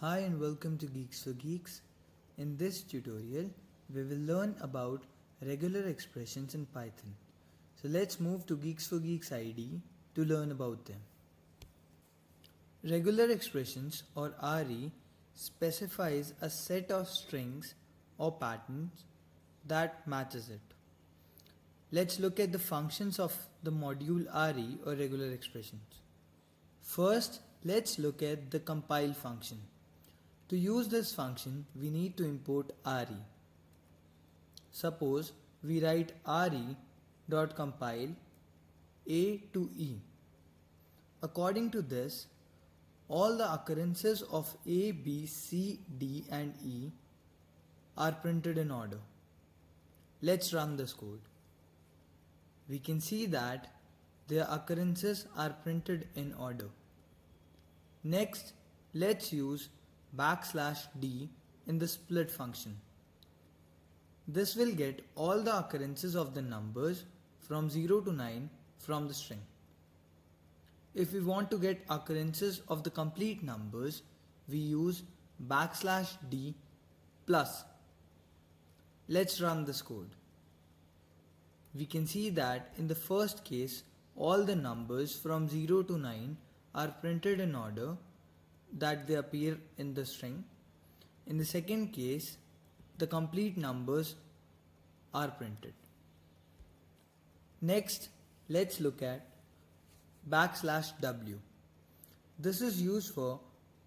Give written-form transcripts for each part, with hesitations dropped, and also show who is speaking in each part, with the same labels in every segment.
Speaker 1: Hi and welcome to GeeksforGeeks. In this tutorial, we will learn about regular expressions in Python. So let's move to GeeksforGeeks ID to learn about them. Regular expressions or RE specifies a set of strings or patterns that matches it. Let's look at the functions of the module RE or regular expressions. First, let's look at the compile function. To use this function, we need to import RE. Suppose we write re.compile A to E. According to this, all the occurrences of A, B, C, D and E are printed in order. Let's run this code. We can see that their occurrences are printed in order. Next, let's use \d in the split function. This will get all the occurrences of the numbers from 0 to 9 from the string. If we want to get occurrences of the complete numbers, we use \d plus. Let's run this code. We can see that in the first case, all the numbers from 0 to 9 are printed in order that they appear in the string. In the second case, the complete numbers are printed. Next, let's look at \w. This is used for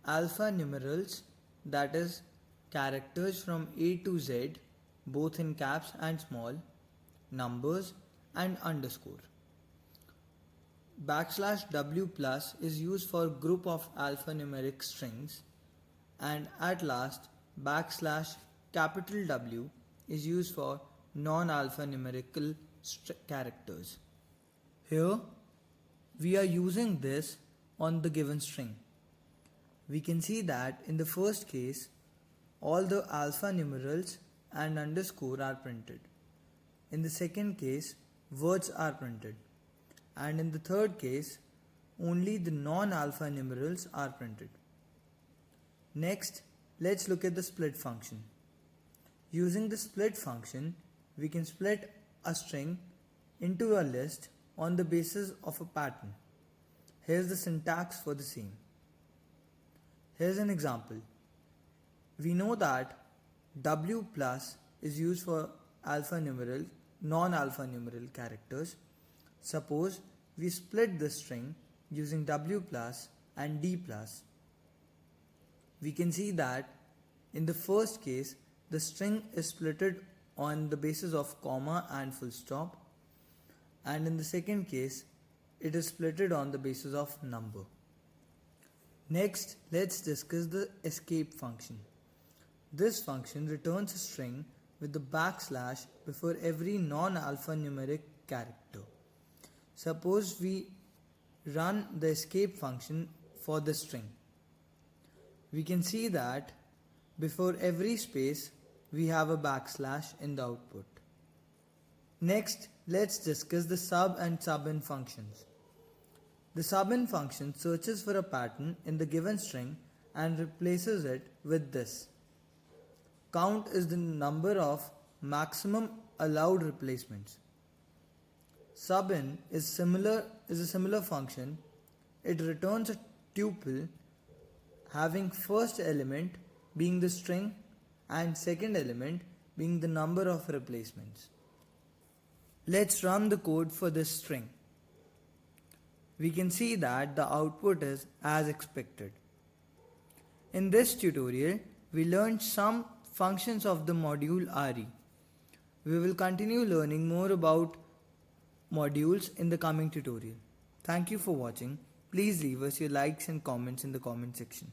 Speaker 1: alphanumerals, that is characters from A to Z, both in caps and small, numbers and underscore. \w plus is used for group of alphanumeric strings, and at last \W is used for non-alphanumerical characters. Here we are using this on the given string. We can see that in the first case all the alphanumerals and underscore are printed. In the second case words are printed. And in the third case, only the non-alpha numerals are printed. Next, let's look at the split function. Using the split function, we can split a string into a list on the basis of a pattern. Here's the syntax for the same. Here's an example. We know that W plus is used for non-alphanumeral characters. Suppose we split the string using W plus and D plus. We can see that in the first case the string is splitted on the basis of comma and full stop, and in the second case it is splitted on the basis of number. Next, let's discuss the escape function. This function returns a string with the \ before every non-alphanumeric character. Suppose we run the escape function for the string. We can see that before every space we have a \ in the output. Next, let's discuss the sub and subin functions. The subin function searches for a pattern in the given string and replaces it with this. Count is the number of maximum allowed replacements. Subin is a similar function. It returns a tuple having first element being the string and second element being the number of replacements. Let's run the code for this string. We can see that the output is as expected. In this tutorial, we learned some functions of the module RE. We will continue learning more about modules in the coming tutorial. Thank you for watching. Please leave us your likes and comments in the comment section.